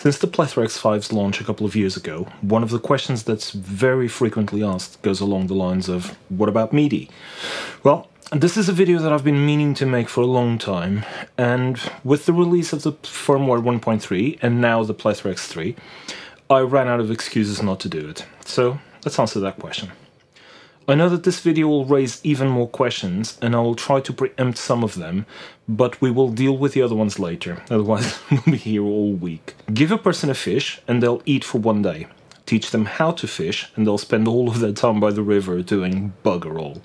Since the Plethora X5's launch a couple of years ago, one of the questions that's very frequently asked goes along the lines of, what about MIDI? Well, this is a video that I've been meaning to make for a long time, and with the release of the firmware 1.3 and now the Plethora X3, I ran out of excuses not to do it. So let's answer that question. I know that this video will raise even more questions, and I will try to preempt some of them, but we will deal with the other ones later, otherwise we'll be here all week. Give a person a fish and they'll eat for one day. Teach them how to fish and they'll spend all of their time by the river doing bugger all.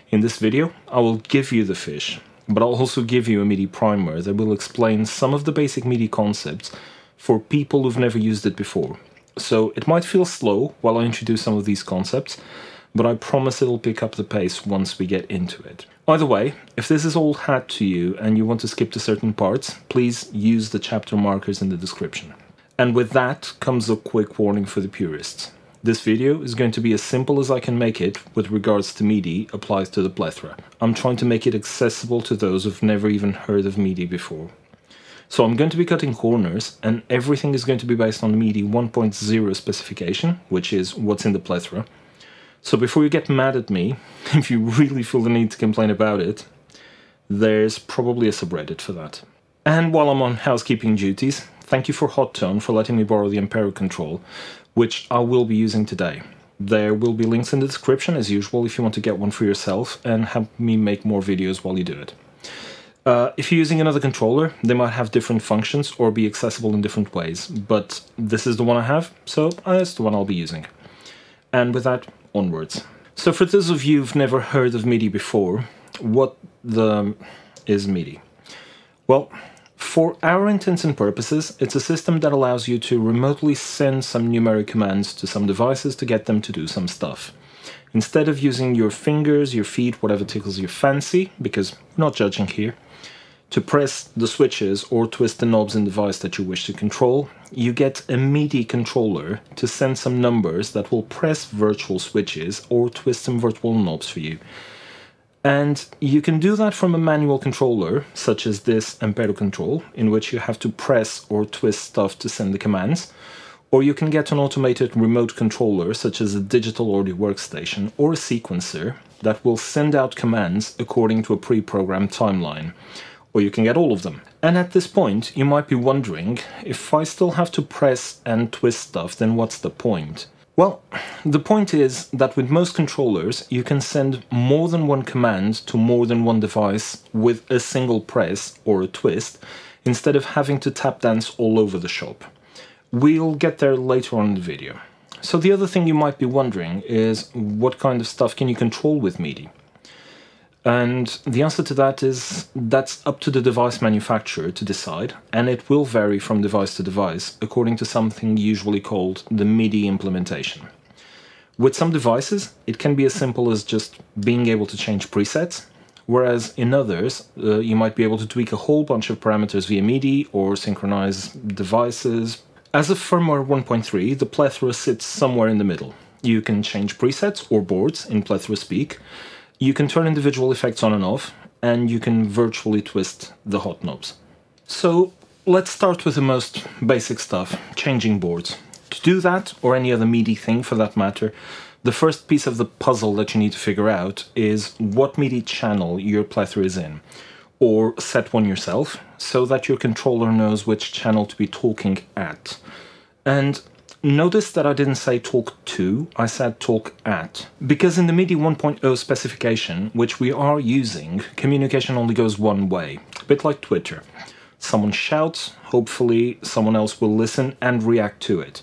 In this video, I will give you the fish, but I'll also give you a MIDI primer that will explain some of the basic MIDI concepts for people who've never used it before. So it might feel slow while I introduce some of these concepts, but I promise it'll pick up the pace once we get into it. Either way, if this is all hat to you and you want to skip to certain parts, please use the chapter markers in the description. And with that comes a quick warning for the purists. This video is going to be as simple as I can make it with regards to MIDI applies to the Plethora. I'm trying to make it accessible to those who've never even heard of MIDI before. So I'm going to be cutting corners, and everything is going to be based on the MIDI 1.0 specification, which is what's in the Plethora. So before you get mad at me, if you really feel the need to complain about it, there's probably a subreddit for that. And while I'm on housekeeping duties, thank you for Hotone for letting me borrow the Ampero Control, which I will be using today. There will be links in the description as usual if you want to get one for yourself and help me make more videos while you do it. If you're using another controller, they might have different functions or be accessible in different ways, but this is the one I have, so it's the one I'll be using. And with that, onwards. So for those of you who've never heard of MIDI before, what is MIDI? Well, for our intents and purposes, it's a system that allows you to remotely send some numeric commands to some devices to get them to do some stuff. Instead of using your fingers, your feet, whatever tickles your fancy, because we're not judging here, to press the switches or twist the knobs in the device that you wish to control, you get a MIDI controller to send some numbers that will press virtual switches or twist some virtual knobs for you. And you can do that from a manual controller, such as this Ampero Control, in which you have to press or twist stuff to send the commands, or you can get an automated remote controller, such as a digital audio workstation or a sequencer, that will send out commands according to a pre-programmed timeline. Or you can get all of them. And at this point, you might be wondering, if I still have to press and twist stuff, then what's the point? Well, the point is that with most controllers, you can send more than one command to more than one device with a single press or a twist, instead of having to tap dance all over the shop. We'll get there later on in the video. So the other thing you might be wondering is, what kind of stuff can you control with MIDI? And the answer to that is, that's up to the device manufacturer to decide, and it will vary from device to device according to something usually called the MIDI implementation. With some devices, it can be as simple as just being able to change presets, whereas in others, you might be able to tweak a whole bunch of parameters via MIDI or synchronize devices. As of firmware 1.3, the Plethora sits somewhere in the middle. You can change presets or boards in Plethora speak. You can turn individual effects on and off, and you can virtually twist the Hotnobz. So let's start with the most basic stuff, changing boards. To do that, or any other MIDI thing for that matter, the first piece of the puzzle that you need to figure out is what MIDI channel your Plethora is in, or set one yourself, so that your controller knows which channel to be talking at. And notice that I didn't say talk to, I said talk at. Because in the MIDI 1.0 specification, which we are using, communication only goes one way. A bit like Twitter. Someone shouts, hopefully someone else will listen and react to it.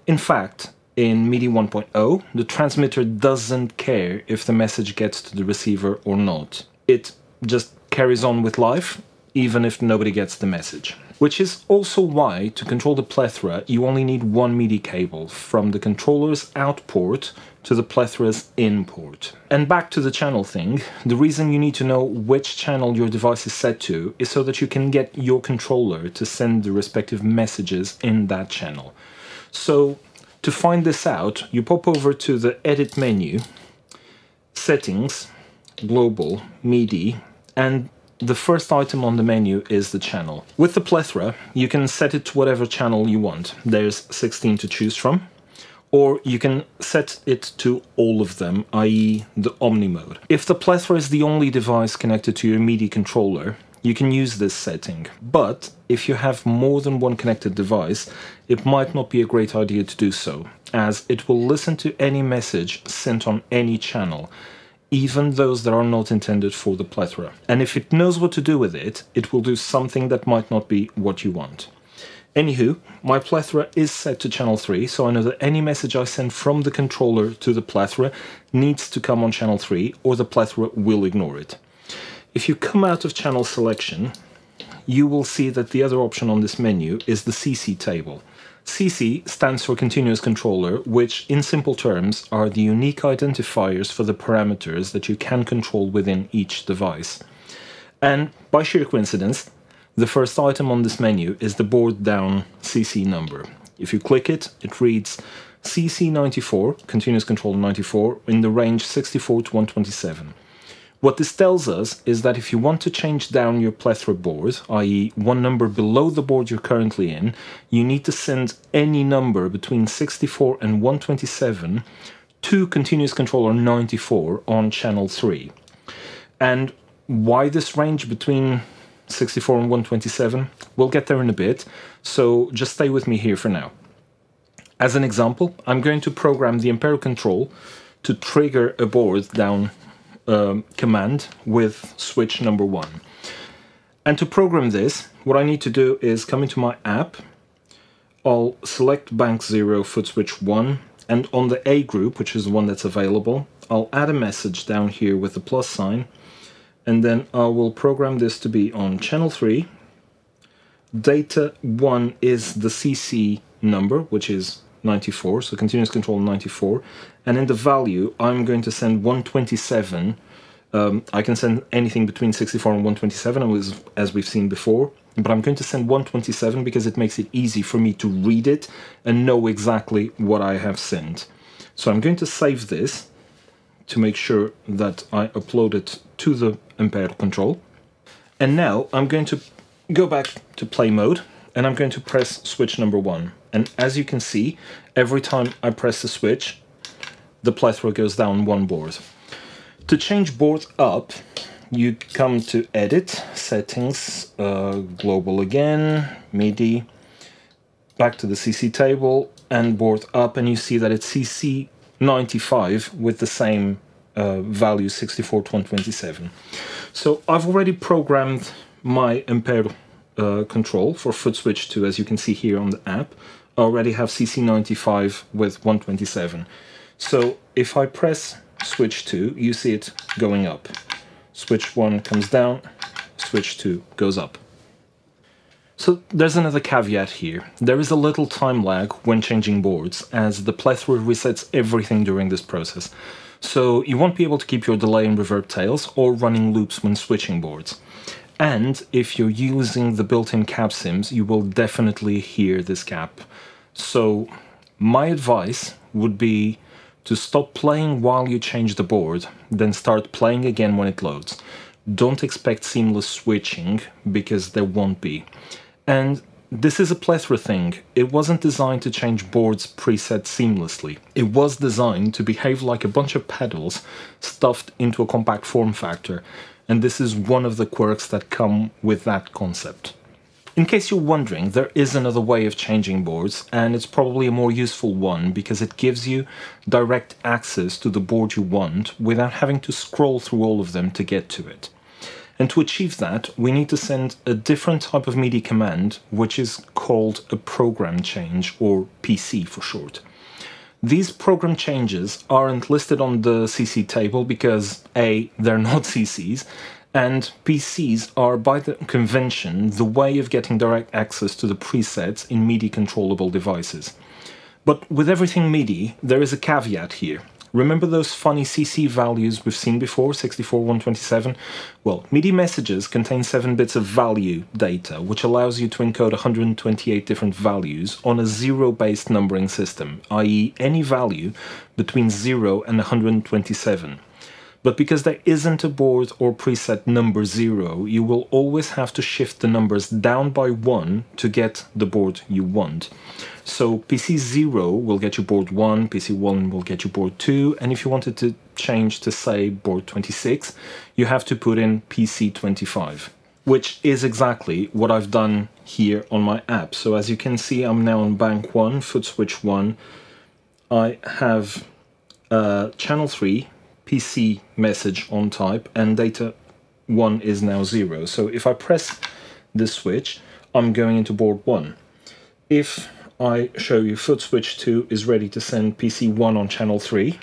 In fact, in MIDI 1.0, the transmitter doesn't care if the message gets to the receiver or not. It just carries on with life, even if nobody gets the message. Which is also why, to control the Plethora, you only need one MIDI cable, from the controller's out port to the Plethora's in port. And back to the channel thing, the reason you need to know which channel your device is set to is so that you can get your controller to send the respective messages in that channel. So, to find this out, you pop over to the Edit menu, Settings, Global, MIDI, and the first item on the menu is the channel. With the Plethora, you can set it to whatever channel you want. There's 16 to choose from, or you can set it to all of them, i.e. the Omni mode. If the Plethora is the only device connected to your MIDI controller, you can use this setting, but if you have more than one connected device, it might not be a great idea to do so, as it will listen to any message sent on any channel, even those that are not intended for the Plethora. And if it knows what to do with it, it will do something that might not be what you want. Anywho, my Plethora is set to channel 3, so I know that any message I send from the controller to the Plethora needs to come on channel 3, or the Plethora will ignore it. If you come out of channel selection, you will see that the other option on this menu is the CC table. CC stands for Continuous Controller, which in simple terms are the unique identifiers for the parameters that you can control within each device. And by sheer coincidence, the first item on this menu is the board down CC number. If you click it, it reads CC94, Continuous Controller 94, in the range 64 to 127. What this tells us is that if you want to change down your Plethora board, i.e. one number below the board you're currently in, you need to send any number between 64 and 127 to Continuous Controller 94 on channel 3. And why this range between 64 and 127? We'll get there in a bit, so just stay with me here for now. As an example, I'm going to program the Ampero Control to trigger a board down command with switch number 1. And to program this, what I need to do is come into my app, I'll select bank 0 foot switch 1, and on the A group, which is the one that's available, I'll add a message down here with the plus sign, and then I will program this to be on channel 3. Data 1 is the CC number, which is 94, so continuous control 94, and in the value I'm going to send 127. I can send anything between 64 and 127 as we've seen before, but I'm going to send 127 because it makes it easy for me to read it and know exactly what I have sent. So I'm going to save this to make sure that I upload it to the Ampero Control, and now I'm going to go back to play mode and I'm going to press switch number 1. And as you can see, every time I press the switch, the Plethora goes down one board. To change board up, you come to Edit, Settings, Global again, MIDI, back to the CC table, and board up, and you see that it's CC95 with the same value, 64 to 127. So I've already programmed my Ampero control for foot switch 2, as you can see here on the app. I already have CC95 with 127. So if I press switch 2, you see it going up. Switch 1 comes down, switch 2 goes up. So there's another caveat here. There is a little time lag when changing boards, as the Plethora resets everything during this process. So you won't be able to keep your delay and reverb tails or running loops when switching boards. And if you're using the built-in cap sims, you will definitely hear this cap. So my advice would be to stop playing while you change the board, then start playing again when it loads. Don't expect seamless switching, because there won't be. And this is a Plethora thing. It wasn't designed to change boards preset seamlessly. It was designed to behave like a bunch of pedals stuffed into a compact form factor, and this is one of the quirks that come with that concept. In case you're wondering, there is another way of changing boards, and it's probably a more useful one because it gives you direct access to the board you want without having to scroll through all of them to get to it. And to achieve that, we need to send a different type of MIDI command, which is called a program change, or PC for short. These program changes aren't listed on the CC table because A, they're not CCs, and PCs are, by the convention, the way of getting direct access to the presets in MIDI controllable devices. But with everything MIDI, there is a caveat here. Remember those funny CC values we've seen before, 64, 127? Well, MIDI messages contain 7 bits of value data, which allows you to encode 128 different values on a zero-based numbering system, i.e. any value between 0 and 127. But because there isn't a board or preset number 0, you will always have to shift the numbers down by 1 to get the board you want. So PC 0 will get you board 1, PC 1 will get you board 2, and if you wanted to change to, say, board 26, you have to put in PC 25, which is exactly what I've done here on my app. So as you can see, I'm now on bank 1, foot switch 1. I have channel 3, PC message on type, and data 1 is now 0. So if I press this switch, I'm going into board 1. If I show you foot switch 2 is ready to send PC 1 on channel 3,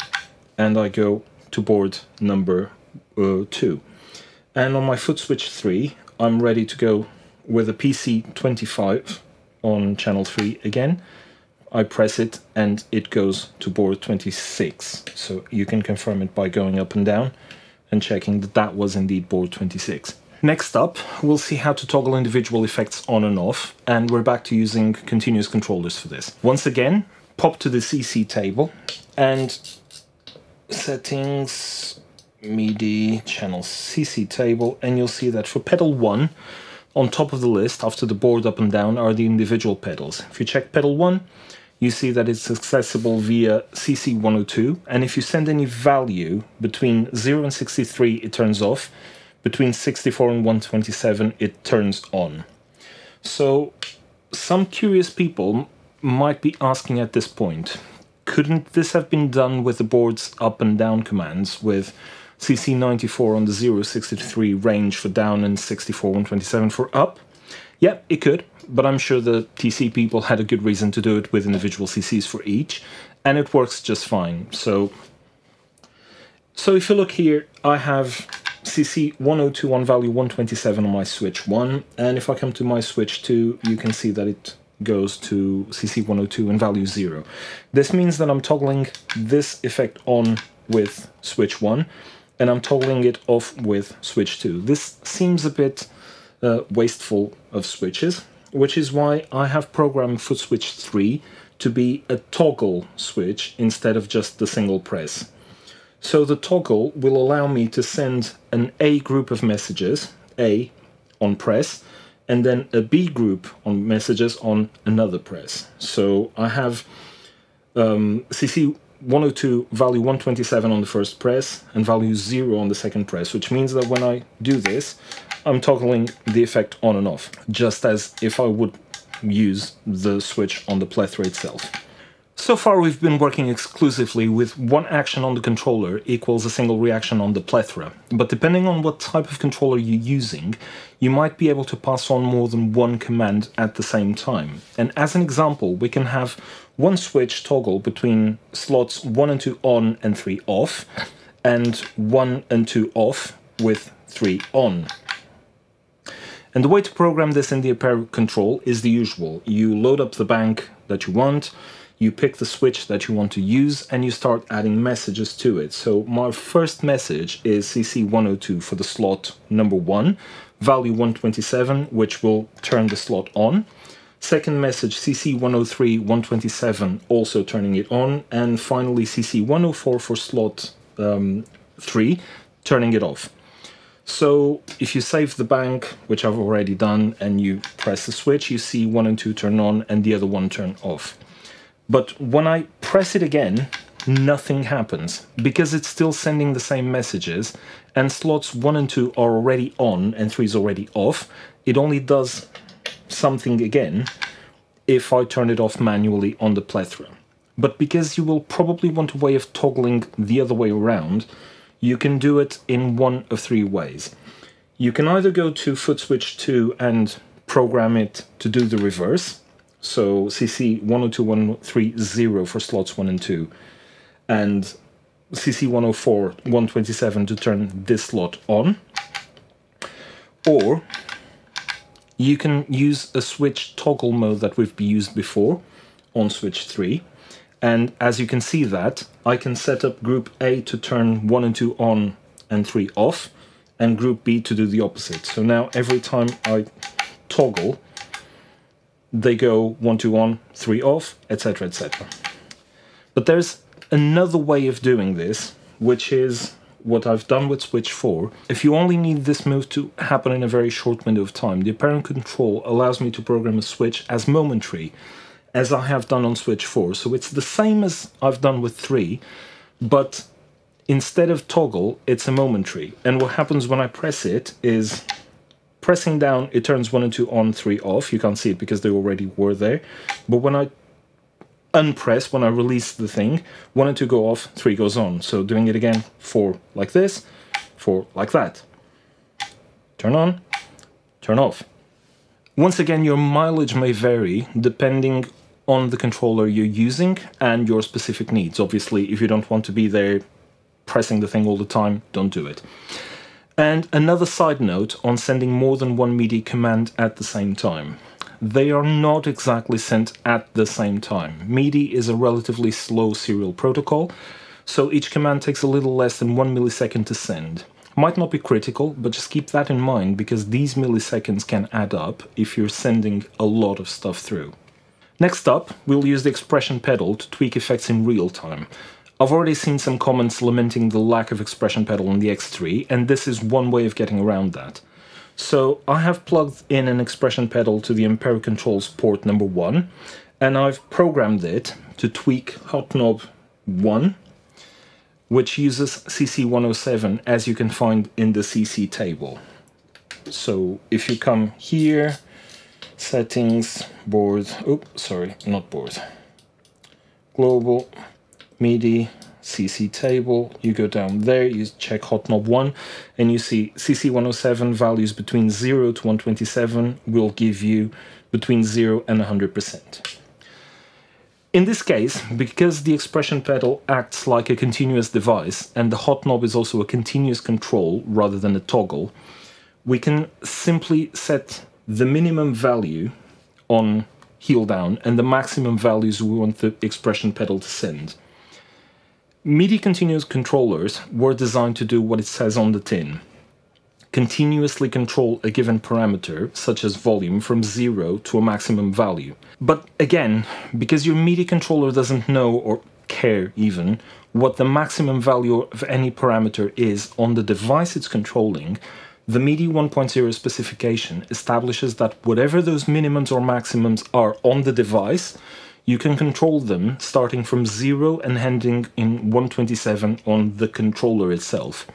and I go to board number 2. And on my foot switch 3, I'm ready to go with a PC 25 on channel 3 again. I press it and it goes to board 26. So you can confirm it by going up and down and checking that that was indeed board 26. Next up, we'll see how to toggle individual effects on and off, and we're back to using continuous controllers for this. Once again, pop to the CC table and settings, MIDI channels, CC table, and you'll see that for pedal 1, on top of the list, after the board up and down, are the individual pedals. If you check pedal 1, you see that it's accessible via CC 102, and if you send any value between 0 and 63, it turns off. Between 64 and 127, it turns on. So some curious people might be asking at this point, couldn't this have been done with the board's up and down commands, with CC 94 on the 063 range for down and 64 127 for up? Yeah, it could, but I'm sure the TC people had a good reason to do it with individual CCs for each, and it works just fine. So if you look here, I have CC 102 on value 127 on my switch 1, and if I come to my switch 2, you can see that it goes to CC 102 and value 0. This means that I'm toggling this effect on with switch 1, and I'm toggling it off with switch 2. This seems a bit wasteful of switches, which is why I have programmed foot switch 3 to be a toggle switch instead of just the single press. So the toggle will allow me to send an A group of messages, A, on press, and then a B group on messages on another press. So I have CC 102 value 127 on the first press and value 0 on the second press, which means that when I do this, I'm toggling the effect on and off, just as if I would use the switch on the Plethora itself. So far we've been working exclusively with one action on the controller equals a single reaction on the Plethora, but depending on what type of controller you're using, you might be able to pass on more than one command at the same time. And as an example, we can have one switch toggle between slots 1 and 2 on and 3 off, and 1 and 2 off with 3 on. And the way to program this in the Ampero Control is the usual. You load up the bank that you want, you pick the switch that you want to use, and you start adding messages to it. So my first message is CC 102 for the slot number 1, value 127, which will turn the slot on. Second message, CC 103, 127, also turning it on. And finally, CC 104 for slot 3, turning it off. So if you save the bank, which I've already done, and you press the switch, you see 1 and 2 turn on and the other one turn off. But when I press it again, nothing happens, because it's still sending the same messages, and slots 1 and 2 are already on and 3 is already off. It only does something again if I turn it off manually on the Plethora. But because you will probably want a way of toggling the other way around, you can do it in one of 3 ways. You can either go to foot switch 2 and program it to do the reverse, so CC 102, 130 for slots 1 and 2, and CC 104, 127 to turn this slot on. Or you can use a switch toggle mode that we've used before on switch 3. And as you can see that, I can set up group A to turn 1 and 2 on and 3 off, and group B to do the opposite. So now every time I toggle, they go 1, 2 on, 3 off, etc, etc. But there's another way of doing this, which is what I've done with switch 4, if you only need this move to happen in a very short window of time, the apparent control allows me to program a switch as momentary, as I have done on switch 4. So it's the same as I've done with 3, but instead of toggle, it's a momentary. And what happens when I press it is, pressing down, it turns 1 and 2 on, 3 off. You can't see it because they already were there. But when I unpress, when I release the thing, 1 and 2 go off, 3 goes on. So doing it again, 4 like this, 4 like that. Turn on, turn off. Once again, your mileage may vary depending on the controller you're using and your specific needs. Obviously, if you don't want to be there pressing the thing all the time, don't do it. And another side note on sending more than one MIDI command at the same time. They are not exactly sent at the same time. MIDI is a relatively slow serial protocol, so each command takes a little less than 1 millisecond to send. Might not be critical, but just keep that in mind because these milliseconds can add up if you're sending a lot of stuff through. Next up, we'll use the expression pedal to tweak effects in real time. I've already seen some comments lamenting the lack of expression pedal on the X3, and this is one way of getting around that. So I have plugged in an expression pedal to the Ampero Control's port number 1, and I've programmed it to tweak Hotnobz 1, which uses CC107, as you can find in the CC table. So if you come here, settings, board, global, MIDI, CC table, you go down there, you check Hotnobz 1, and you see CC107 values between 0 to 127 will give you between 0 and 100%. In this case, because the expression pedal acts like a continuous device, and the Hotnobz is also a continuous control rather than a toggle, we can simply set the minimum value on heel down and the maximum values we want the expression pedal to send. MIDI continuous controllers were designed to do what it says on the tin. Continuously control a given parameter, such as volume, from 0 to a maximum value. But again, because your MIDI controller doesn't know or care even what the maximum value of any parameter is on the device it's controlling, the MIDI 1.0 specification establishes that whatever those minimums or maximums are on the device, you can control them starting from 0 and ending in 127 on the controller itself.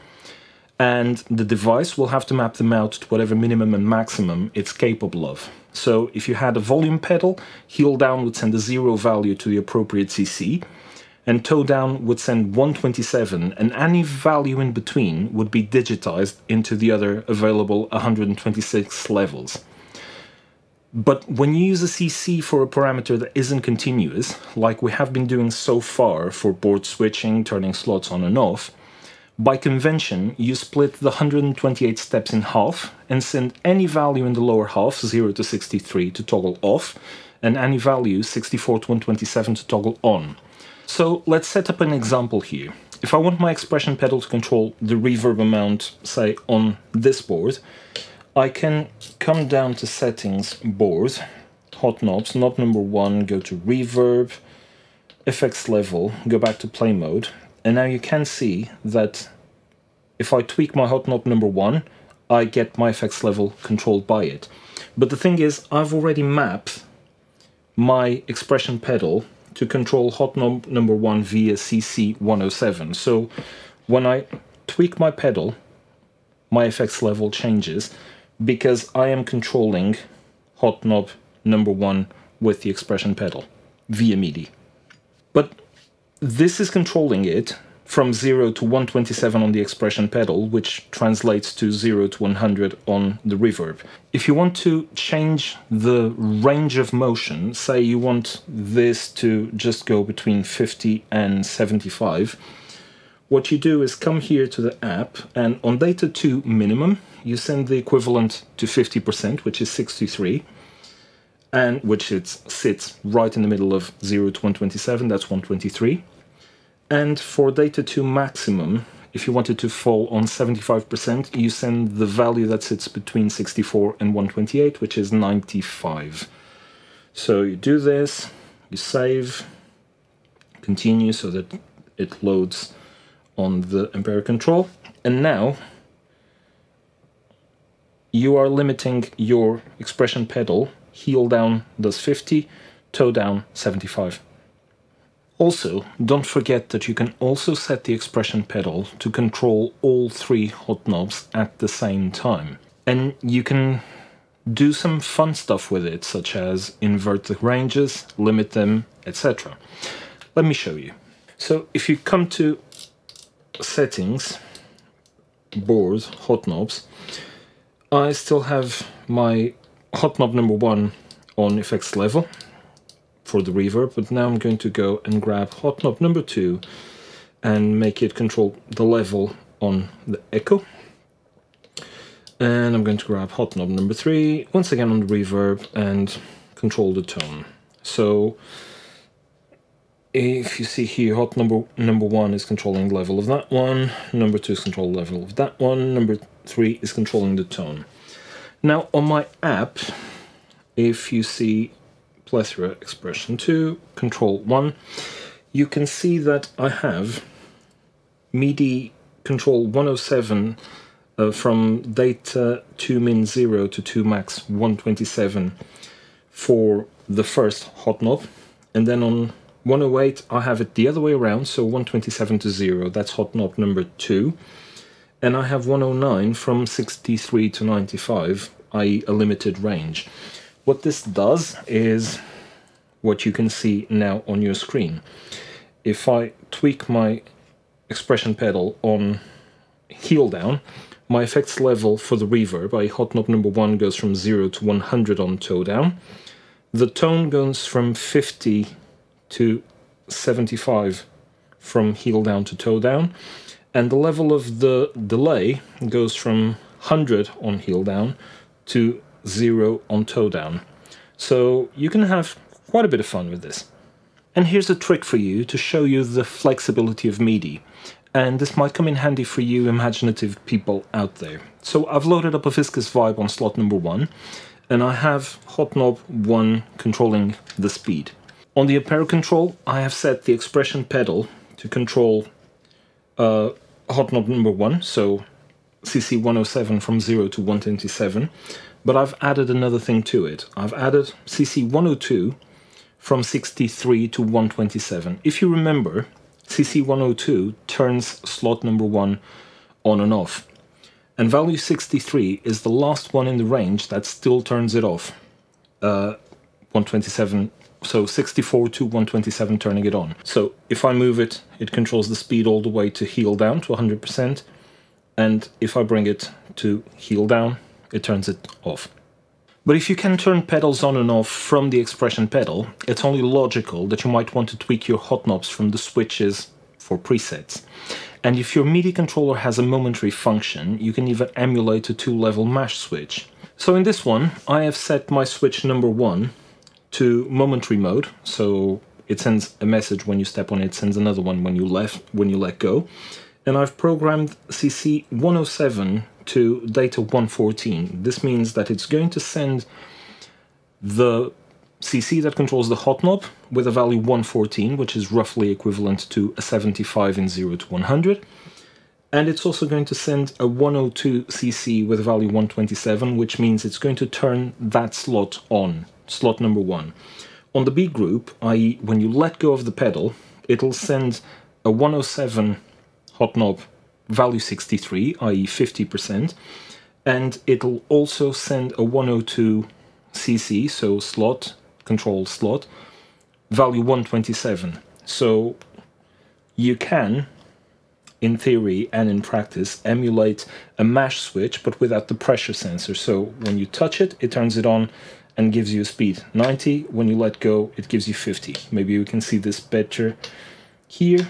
And the device will have to map them out to whatever minimum and maximum it's capable of. So if you had a volume pedal, heel down would send a 0 value to the appropriate CC, and toe down would send 127, and any value in between would be digitized into the other available 126 levels. But when you use a CC for a parameter that isn't continuous, like we have been doing so far for board switching, turning slots on and off, by convention you split the 128 steps in half and send any value in the lower half, 0 to 63, to toggle off, and any value, 64 to 127, to toggle on. So let's set up an example here. If I want my expression pedal to control the reverb amount, say on this board, I can come down to settings, board, Hotnobz, knob number 1, go to reverb, effects level, go back to play mode, and now you can see that if I tweak my Hotnobz number 1, I get my effects level controlled by it. But the thing is, I've already mapped my expression pedal to control Hotnobz number 1 via CC107. So when I tweak my pedal, my effects level changes because I am controlling Hotnobz number 1 with the expression pedal via MIDI. But this is controlling it from 0 to 127 on the expression pedal, which translates to 0 to 100 on the reverb. If you want to change the range of motion, say you want this to just go between 50 and 75, what you do is come here to the app, and on data 2 minimum, you send the equivalent to 50%, which is 63, and which sits right in the middle of 0 to 127, that's 123. And for data 2 maximum, if you want it to fall on 75%, you send the value that sits between 64 and 128, which is 95. So you do this, you save, continue so that it loads on the Ampero Control, And now you are limiting your expression pedal. Heel down does 50, toe down 75. Also, don't forget that you can also set the expression pedal to control all three hot knobs at the same time. And you can do some fun stuff with it, such as invert the ranges, limit them, etc. Let me show you. So if you come to settings, board, hot knobs, I still have my hot knob number 1 on effects level for the reverb, but now I'm going to go and grab hot knob number 2 and make it control the level on the echo. And I'm going to grab hot knob number 3, once again on the reverb, and control the tone. So if you see here, hot number 1 is controlling the level of that one, number 2 is controlling the level of that one, number 3 is controlling the tone. Now on my app, if you see Plethora Expression 2, Control 1, you can see that I have MIDI Control 107 from data 2 min 0 to 2 max 127 for the first hot knob, and then on 108 I have it the other way around, so 127 to 0, that's hot knob number 2, and I have 109 from 63 to 95, i.e. a limited range. What this does is what you can see now on your screen. If I tweak my expression pedal on heel down, my effects level for the reverb, i.e. hot knob number 1 goes from 0 to 100 on toe down, the tone goes from 50 to 75 from heel down to toe down, and the level of the delay goes from 100 on heel down to 0 on toe down. So you can have quite a bit of fun with this. And here's a trick for you to show you the flexibility of MIDI. And this might come in handy for you imaginative people out there. So I've loaded up a viscous vibe on slot number 1, and I have hot knob 1 controlling the speed. On the Ampero Control, I have set the expression pedal to control hot knob number 1, so CC 107 from 0 to 127, but I've added another thing to it. I've added CC 102 from 63 to 127. If you remember, CC 102 turns slot number 1 on and off, and value 63 is the last one in the range that still turns it off. 127, so 64 to 127 turning it on. So if I move it, it controls the speed all the way to heel down to 100%, and if I bring it to heel down, it turns it off. But if you can turn pedals on and off from the expression pedal, it's only logical that you might want to tweak your hot knobs from the switches for presets. And if your MIDI controller has a momentary function, you can even emulate a 2-level mash switch. So in this one, I have set my switch number 1 to momentary mode, so it sends a message when you step on it, sends another one when you let go. And I've programmed CC 107 to data 114. This means that it's going to send the CC that controls the hot knob with a value 114, which is roughly equivalent to a 75 in 0 to 100. And it's also going to send a 102 CC with a value 127, which means it's going to turn that slot on, slot number 1. On the B group, i.e. when you let go of the pedal, it'll send a 107 hot knob value 63, i.e. 50%, and it'll also send a 102 CC, so slot, control slot, value 127. So you can, in theory and in practice, emulate a mash switch, but without the pressure sensor. So when you touch it, it turns it on and gives you a speed 90. When you let go, it gives you 50. Maybe you can see this better here.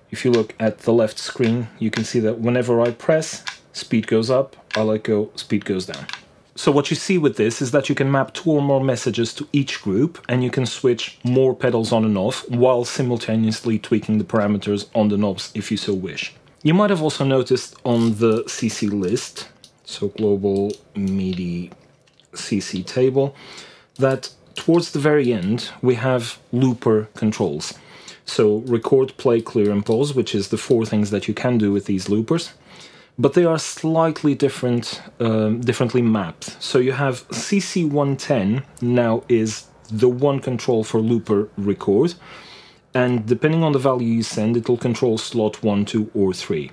If you look at the left screen, you can see that whenever I press, speed goes up, I let go, speed goes down. So what you see with this is that you can map 2 or more messages to each group, and you can switch more pedals on and off while simultaneously tweaking the parameters on the knobs if you so wish. You might have also noticed on the CC list, so global MIDI CC table, that towards the very end we have looper controls. So record, play, clear and pause, which is the four things that you can do with these loopers. But they are slightly differently mapped. So you have CC110 now is the one control for looper record, and depending on the value you send, it will control slot 1, 2 or 3.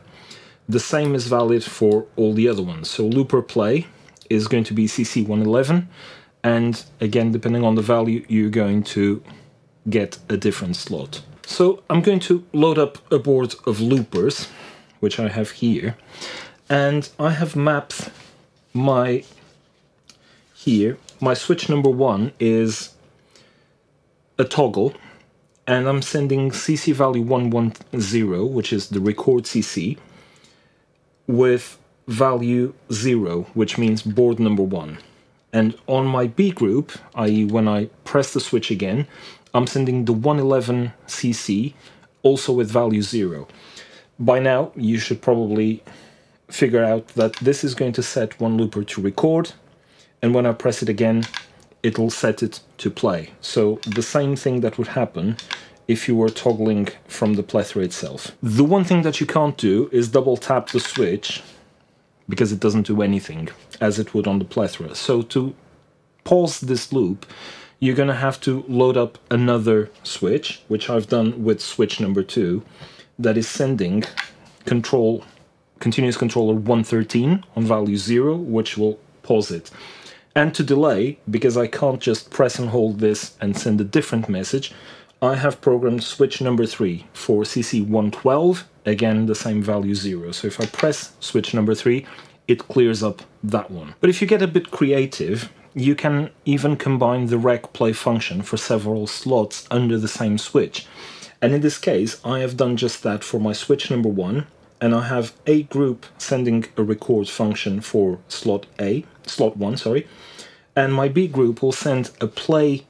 The same is valid for all the other ones. So looper play is going to be CC111, and again, depending on the value, you're going to get a different slot. So I'm going to load up a board of loopers, which I have here, and I have mapped my switch number 1 is a toggle, and I'm sending CC value 110, which is the record CC, with value 0, which means board number 1. And on my B group, i.e. when I press the switch again, I'm sending the 111 CC, also with value 0. By now, you should probably figure out that this is going to set one looper to record, and when I press it again, it'll set it to play. So the same thing that would happen if you were toggling from the Plethora itself. The one thing that you can't do is double tap the switch, because it doesn't do anything, as it would on the Plethora. So to pause this loop, you're going to have to load up another switch, which I've done with switch number 2, that is sending continuous controller 113 on value 0, which will pause it. And to delay, because I can't just press and hold this and send a different message, I have programmed switch number 3 for CC112, again the same value 0. So if I press switch number 3, it clears up that one. But if you get a bit creative, you can even combine the rec play function for several slots under the same switch. And in this case, I have done just that for my switch number 1, and I have a group sending a record function for slot 1, and my B group will send a play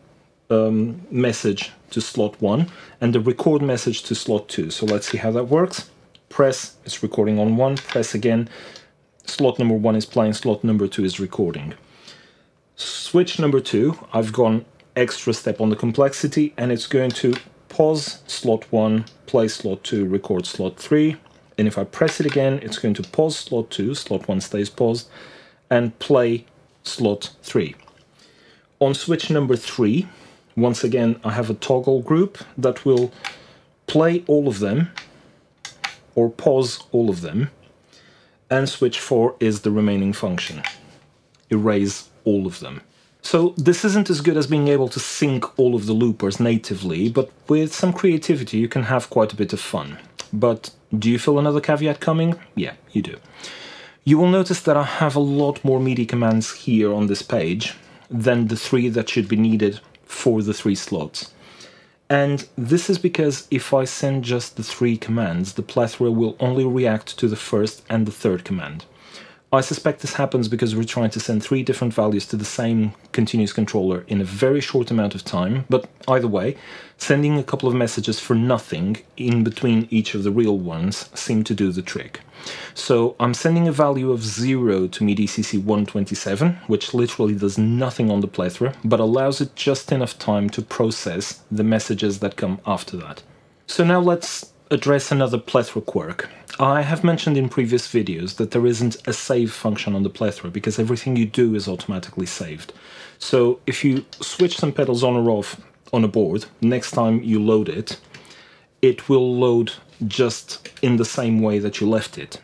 message to slot 1 and the record message to slot 2. So let's see how that works. Press, it's recording on 1, press again, slot number 1 is playing, slot number 2 is recording. Switch number 2, I've gone extra step on the complexity, and it's going to pause slot 1, play slot 2, record slot 3, and if I press it again, it's going to pause slot 2, slot 1 stays paused, and play slot 3. On switch number 3, once again, I have a toggle group that will play all of them, or pause all of them, and switch 4 is the remaining function. Erase all of them. So this isn't as good as being able to sync all of the loopers natively, but with some creativity you can have quite a bit of fun. But do you feel another caveat coming? Yeah, you do. You will notice that I have a lot more MIDI commands here on this page than the 3 that should be needed for the 3 slots. And this is because if I send just the 3 commands, the Plethora will only react to the first and the third command. I suspect this happens because we're trying to send 3 different values to the same continuous controller in a very short amount of time, but either way, sending a couple of messages for nothing in between each of the real ones seem to do the trick. So I'm sending a value of 0 to MIDI CC127, which literally does nothing on the Plethora, but allows it just enough time to process the messages that come after that. So now let's address another Plethora quirk. I have mentioned in previous videos that there isn't a save function on the Plethora because everything you do is automatically saved. So if you switch some pedals on or off on a board, next time you load it, it will load just in the same way that you left it,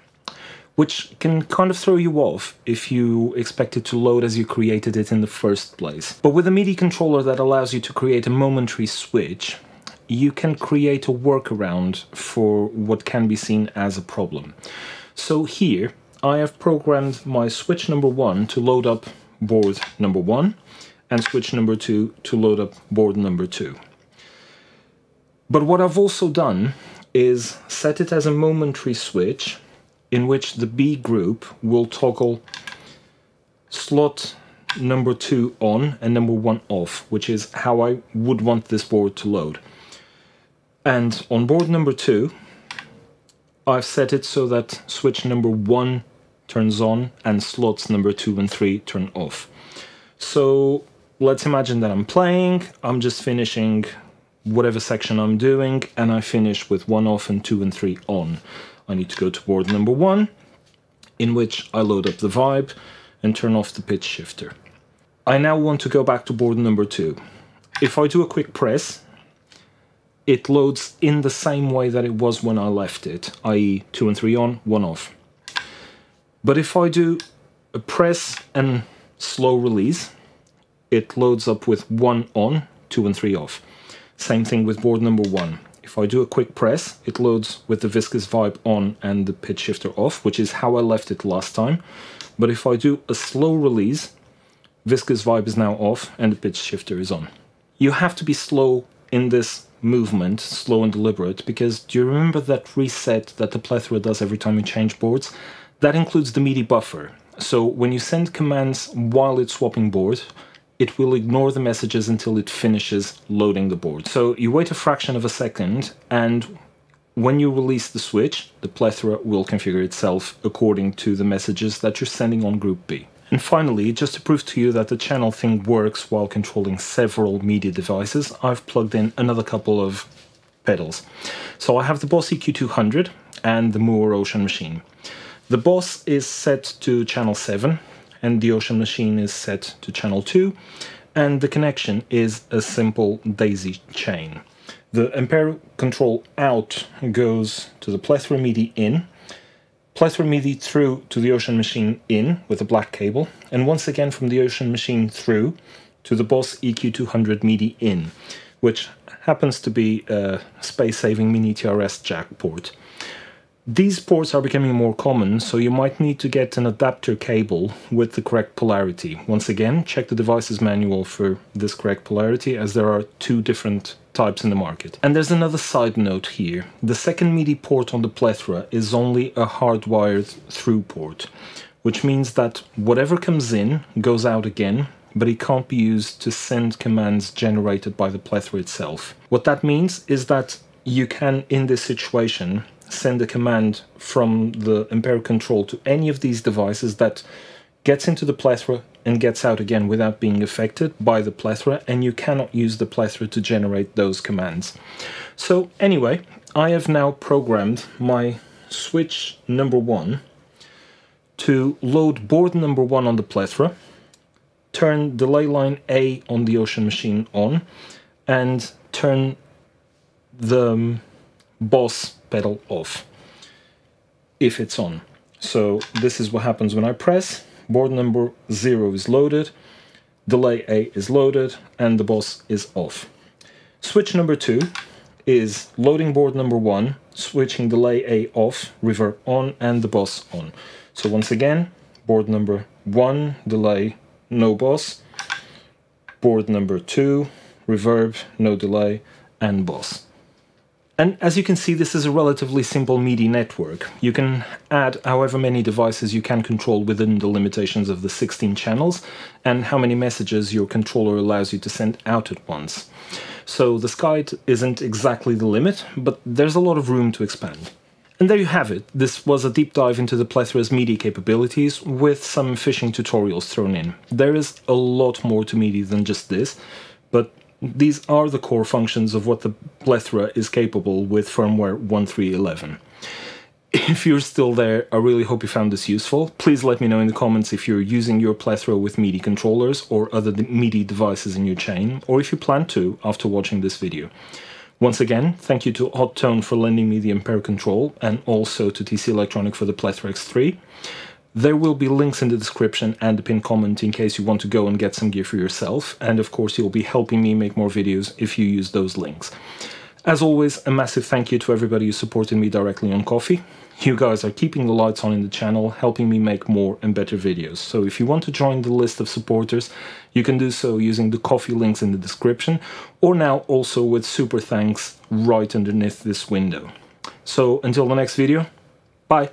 which can kind of throw you off if you expect it to load as you created it in the first place. But with a MIDI controller that allows you to create a momentary switch, you can create a workaround for what can be seen as a problem. So here, I have programmed my switch number 1 to load up board number 1, and switch number 2 to load up board number 2. But what I've also done is set it as a momentary switch in which the B group will toggle slot number 2 on and number 1 off, which is how I would want this board to load. And on board number 2, I've set it so that switch number 1 turns on and slots number 2 and 3 turn off. So let's imagine that I'm playing, I'm just finishing whatever section I'm doing, and I finish with 1 off and 2 and 3 on. I need to go to board number 1, in which I load up the vibe and turn off the pitch shifter. I now want to go back to board number 2. If I do a quick press, it loads in the same way that it was when I left it, i.e. 2 and 3 on, 1 off. But if I do a press and slow release, it loads up with 1 on, 2 and 3 off. Same thing with board number 1. If I do a quick press, it loads with the viscous vibe on and the pitch shifter off, which is how I left it last time. But if I do a slow release, viscous vibe is now off and the pitch shifter is on. You have to be slow in this movement, slow and deliberate, because do you remember that reset that the Plethora does every time you change boards? That includes the MIDI buffer. So when you send commands while it's swapping board, it will ignore the messages until it finishes loading the board. So you wait a fraction of a second, and when you release the switch, the Plethora will configure itself according to the messages that you're sending on Group B. And finally, just to prove to you that the channel thing works while controlling several MIDI devices, I've plugged in another couple of pedals. So I have the Boss EQ200 and the Moore Ocean Machine. The Boss is set to channel 7, and the Ocean Machine is set to channel 2, and the connection is a simple daisy chain. The Ampero Control out goes to the Plethora MIDI in, Plethora MIDI through to the Ocean Machine in with a black cable, and once again from the Ocean Machine through to the Boss EQ200 MIDI in, which happens to be a space-saving mini TRS jack port. These ports are becoming more common, so you might need to get an adapter cable with the correct polarity. Once again, check the device's manual for this correct polarity, as there are 2 different types in the market. And there's another side note here. The second MIDI port on the Plethora is only a hardwired through port, which means that whatever comes in goes out again, but it can't be used to send commands generated by the Plethora itself. What that means is that you can, in this situation, send a command from the Ampero Control to any of these devices that gets into the Plethora and gets out again without being affected by the Plethora, and you cannot use the Plethora to generate those commands. So anyway, I have now programmed my switch number 1 to load board number 1 on the Plethora, turn delay line A on the Ocean Machine on, and turn the Boss pedal off if it's on. So this is what happens when I press. Board number 0 is loaded, delay A is loaded, and the Boss is off. Switch number 2 is loading board number 1, switching delay A off, reverb on, and the Boss on. So once again, board number 1, delay, no Boss, board number 2, reverb, no delay, and Boss. And as you can see, this is a relatively simple MIDI network. You can add however many devices you can control within the limitations of the 16 channels and how many messages your controller allows you to send out at once. So the sky isn't exactly the limit, but there's a lot of room to expand. And there you have it. This was a deep dive into the Plethora's MIDI capabilities with some fishing tutorials thrown in. There is a lot more to MIDI than just this, but these are the core functions of what the Plethora is capable with firmware 1.3.11. If you're still there, I really hope you found this useful. Please let me know in the comments if you're using your Plethora with MIDI controllers or other MIDI devices in your chain, or if you plan to after watching this video. Once again, thank you to Hotone for lending me the Ampero Control, and also to TC Electronic for the Plethora X3. There will be links in the description and the pinned comment in case you want to go and get some gear for yourself, and of course you'll be helping me make more videos if you use those links. As always, a massive thank you to everybody who supported me directly on Ko-fi. You guys are keeping the lights on in the channel, helping me make more and better videos. So if you want to join the list of supporters, you can do so using the Ko-fi links in the description, or now also with super thanks right underneath this window. So until the next video, bye!